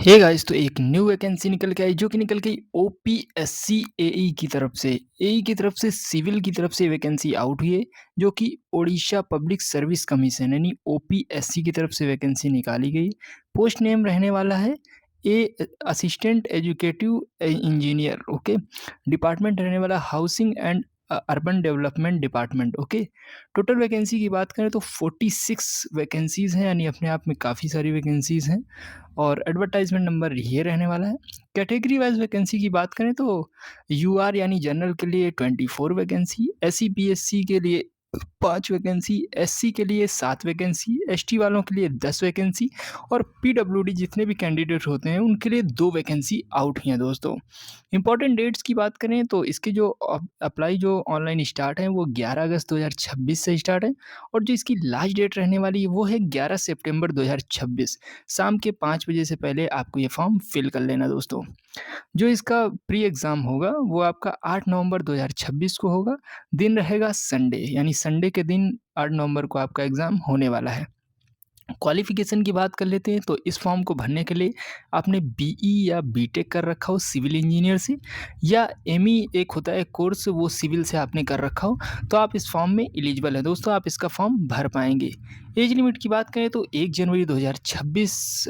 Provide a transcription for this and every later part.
Hey guys, तो एक new vacancy निकल के आई जो कि निकल गई ओपीएससी एई की तरफ से। एई की तरफ से सिविल की तरफ से वैकेंसी आउट हुई है, जो कि ओडिशा पब्लिक सर्विस कमीशन यानी ओपीएससी की तरफ से वैकेंसी निकाली गई। पोस्ट नेम रहने वाला है assistant educative engineer. Okay. Department रहने वाला housing and urban development department. Okay. Total vacancy की बात करें तो 46 वैकेंसीज़ हैं, यानी अपने आप में काफ़ी सारी वैकेंसीज़ हैं। और एडवर्टाइजमेंट नंबर ये रहने वाला है। कैटेगरी वाइज वैकेंसी की बात करें तो यूआर यानी जनरल के लिए 24 वैकेंसी, एससी बीएससी के लिए 5 वैकेंसी, एससी के लिए 7 वैकेंसी, एसटी वालों के लिए 10 वैकेंसी और पीडब्ल्यूडी जितने भी कैंडिडेट होते हैं उनके लिए 2 वैकेंसी आउट हुई हैं दोस्तों। इंपॉर्टेंट डेट्स की बात करें तो इसके जो अप्लाई जो ऑनलाइन स्टार्ट है वो 11 अगस्त 2026 से स्टार्ट है, और जो इसकी लास्ट डेट रहने वाली है वो है 11 सितंबर 2026। शाम के 5 बजे से पहले आपको ये फॉर्म फिल कर लेना दोस्तों। जो इसका प्री एग्ज़ाम होगा वो आपका 8 नवंबर 2026 को होगा। दिन रहेगा संडे, यानी संडे के दिन 8 नवंबर को आपका एग्ज़ाम होने वाला है। क्वालिफ़िकेशन की बात कर लेते हैं तो इस फॉर्म को भरने के लिए आपने बीई या बीटेक कर रखा हो सिविल इंजीनियर से, या एमई एक होता है कोर्स वो सिविल से आपने कर रखा हो, तो आप इस फॉर्म में एलिजिबल हैं दोस्तों, आप इसका फॉर्म भर पाएँगे। एज लिमिट की बात करें तो 1 जनवरी 2026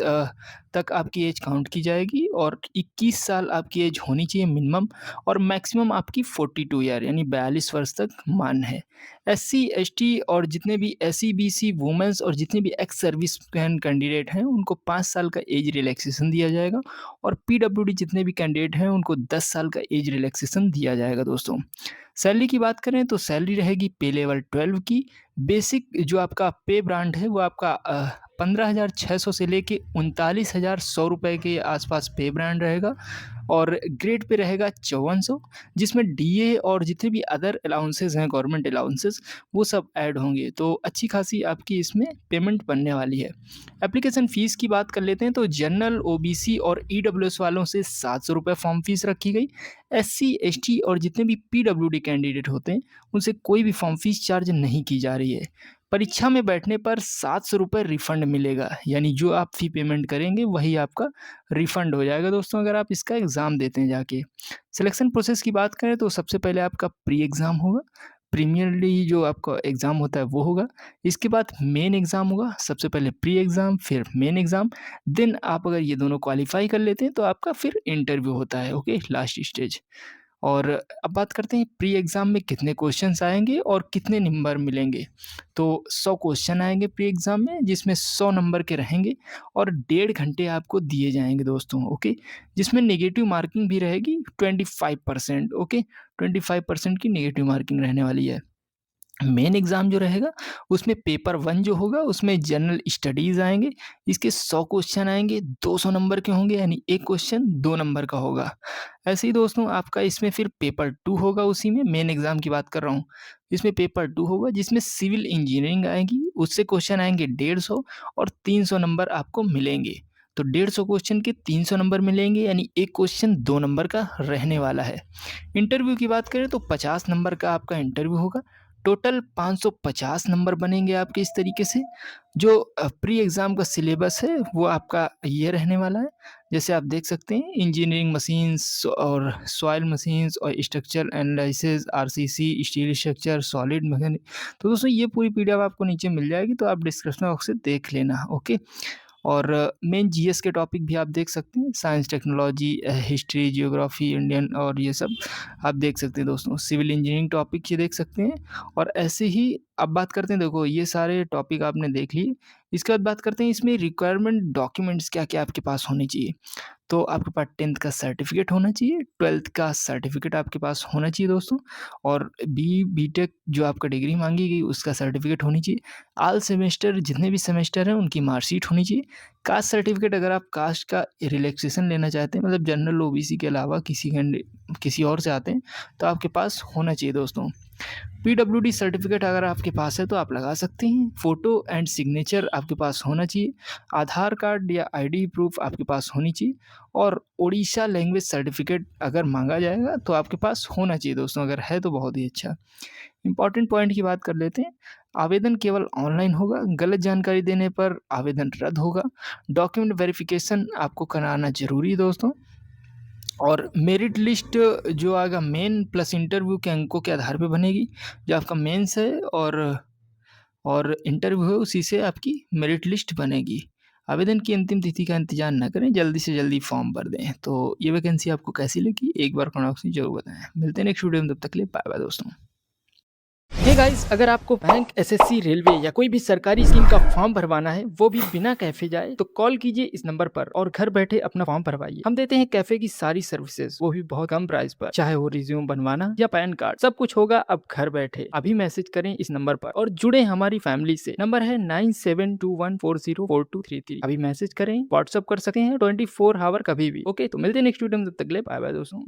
तक आपकी एज काउंट की जाएगी, और 21 साल आपकी एज होनी चाहिए मिनिमम, और मैक्सिमम आपकी 42 ईयर यानी 42 वर्ष तक मान्य है। एससी, एसटी और जितने भी एससी, बीसी, वुमेन्स और जितने भी एक्स सर्विसमैन कैंडिडेट हैं उनको 5 साल का एज रिलैक्सेशन दिया जाएगा, और पीडब्ल्यूडी जितने भी कैंडिडेट हैं उनको 10 साल का एज रिलैक्सेशन दिया जाएगा दोस्तों। सैलरी की बात करें तो सैलरी रहेगी पे लेवल 12 की। बेसिक जो आपका पे ब्रांड है वो आपका 15,600 से लेके 39,100 रुपए के आसपास पे ब्रांड रहेगा, और ग्रेड पे रहेगा 5400, जिसमें डीए और जितने भी अदर अलाउंसेस हैं गवर्नमेंट अलाउंसेस वो सब ऐड होंगे, तो अच्छी खासी आपकी इसमें पेमेंट बनने वाली है। एप्लीकेशन फ़ीस की बात कर लेते हैं तो जनरल, ओबीसी और ईडब्ल्यूएस वालों से 700 रुपये फॉर्म फ़ीस रखी गई। एससी, एसटी और जितने भी पीडब्ल्यूडी कैंडिडेट होते हैं उनसे कोई भी फॉर्म फ़ीस चार्ज नहीं की जा रही है। परीक्षा में बैठने पर 700 रुपये रिफ़ंड मिलेगा, यानी जो आप फ़ी पेमेंट करेंगे वही आपका रिफ़ंड हो जाएगा दोस्तों, अगर आप इसका एग्ज़ाम देते हैं जाके। सिलेक्शन प्रोसेस की बात करें तो सबसे पहले आपका प्री एग्ज़ाम होगा। प्रीलिमिनरी जो आपका एग्ज़ाम होता है वो होगा। इसके बाद मेन एग्ज़ाम होगा। सबसे पहले प्री एग्ज़ाम फिर मेन एग्ज़ाम। देन आप अगर ये दोनों क्वालीफ़ाई कर लेते हैं तो आपका फिर इंटरव्यू होता है, ओके, लास्ट स्टेज। और अब बात करते हैं प्री एग्ज़ाम में कितने क्वेश्चंस आएँगे और कितने नंबर मिलेंगे। तो 100 क्वेश्चन आएँगे प्री एग्ज़ाम में, जिसमें 100 नंबर के रहेंगे, और 1.5 घंटे आपको दिए जाएँगे दोस्तों, ओके। जिसमें नेगेटिव मार्किंग भी रहेगी 25%, ओके। 25% की नेगेटिव मार्किंग रहने वाली है। मेन एग्ज़ाम जो रहेगा उसमें पेपर 1 जो होगा उसमें जनरल स्टडीज़ आएँगे। इसके 100 क्वेश्चन आएँगे, 200 नंबर के होंगे, यानी 1 क्वेश्चन 2 नंबर का होगा। ऐसे ही दोस्तों आपका इसमें फिर पेपर 2 होगा, उसी में मेन एग्ज़ाम की बात कर रहा हूँ। इसमें पेपर 2 होगा जिसमें सिविल इंजीनियरिंग आएगी, उससे क्वेश्चन आएँगे 150 और 300 नंबर आपको मिलेंगे। तो 150 क्वेश्चन के 300 नंबर मिलेंगे, यानी 1 क्वेश्चन 2 नंबर का रहने वाला है। इंटरव्यू की बात करें तो 50 नंबर का आपका इंटरव्यू होगा। टोटल 550 नंबर बनेंगे आपके इस तरीके से। जो प्री एग्ज़ाम का सिलेबस है वो आपका ये रहने वाला है। जैसे आप देख सकते हैं इंजीनियरिंग मशीन्स और सॉइल मशीन्स और structure analysis, RCC, steel structure, solid mechanic. तो दोस्तों ये पूरी पीडीएफ आपको नीचे मिल जाएगी, तो आप डिस्क्रिप्शन बॉक्स से देख लेना, ओके। और मेन जीएस के टॉपिक भी आप देख सकते हैं, science, technology, history, geography, Indian और ये सब आप देख सकते हैं दोस्तों। सिविल इंजीनियरिंग टॉपिक ये देख सकते हैं, और ऐसे ही अब बात करते हैं, देखो ये सारे टॉपिक आपने देख लिए। इसके बाद बात करते हैं इसमें रिक्वायरमेंट डॉक्यूमेंट्स क्या-क्या आपके पास होने चाहिए। तो आपके पास 10th का सर्टिफ़िकेट होना चाहिए, 12th का सर्टिफ़िकेट आपके पास होना चाहिए दोस्तों, और बीटेक जो आपका डिग्री माँगी गई उसका सर्टिफ़िकेट होनी चाहिए। ऑल सेमेस्टर जितने भी सेमेस्टर हैं उनकी मार्कशीट होनी चाहिए। कास्ट सर्टिफ़िकेट अगर आप कास्ट का रिलैक्सेशन लेना चाहते हैं, मतलब जनरल ओबीसी के अलावा किसी और से आते हैं, तो आपके पास होना चाहिए दोस्तों। पीडब्ल्यूडी सर्टिफ़िकेट अगर आपके पास है तो आप लगा सकते हैं। फ़ोटो एंड सिग्नेचर आपके पास होना चाहिए। आधार कार्ड या आईडी प्रूफ़ आपके पास होनी चाहिए, और ओडिशा लैंग्वेज सर्टिफ़िकेट अगर माँगा जाएगा तो आपके पास होना चाहिए दोस्तों, अगर है तो बहुत ही अच्छा। इम्पॉर्टेंट पॉइंट की बात कर लेते हैं। आवेदन केवल ऑनलाइन होगा, गलत जानकारी देने पर आवेदन रद्द होगा। डॉक्यूमेंट वेरिफिकेशन आपको कराना ज़रूरी है दोस्तों। और मेरिट लिस्ट जो आएगा मेन प्लस इंटरव्यू के अंकों के आधार पे बनेगी। जो आपका मेंस है और इंटरव्यू है उसी से आपकी मेरिट लिस्ट बनेगी। आवेदन की अंतिम तिथि का इंतज़ार ना करें, जल्दी से जल्दी फॉर्म भर दें। तो ये वैकेंसी आपको कैसी लगी एक बार कमेंट बॉक्स में ज़रूर बताएं। मिलते हैं नेक्स्ट वीडियो में, तब तक के लिए बाय बाय दोस्तों। हे गाइस, अगर आपको बैंक, एसएससी, रेलवे या कोई भी सरकारी स्कीम का फॉर्म भरवाना है, वो भी बिना कैफे जाए, तो कॉल कीजिए इस नंबर पर और घर बैठे अपना फॉर्म भरवाइए। हम देते हैं कैफे की सारी सर्विसेज, वो भी बहुत कम प्राइस पर। चाहे वो रिज्यूम बनवाना या पैन कार्ड, सब कुछ होगा अब घर बैठे। अभी मैसेज करें इस नंबर पर और जुड़े हमारी फैमिली से। नंबर है 9721404233। अभी मैसेज करें, व्हाट्सअप कर सकते हैं 24 आवर कभी भी। ओके, तो मिलते हैं नेक्स्ट वीडियो में, तब तक के लिए बाय बाय दोस्तों।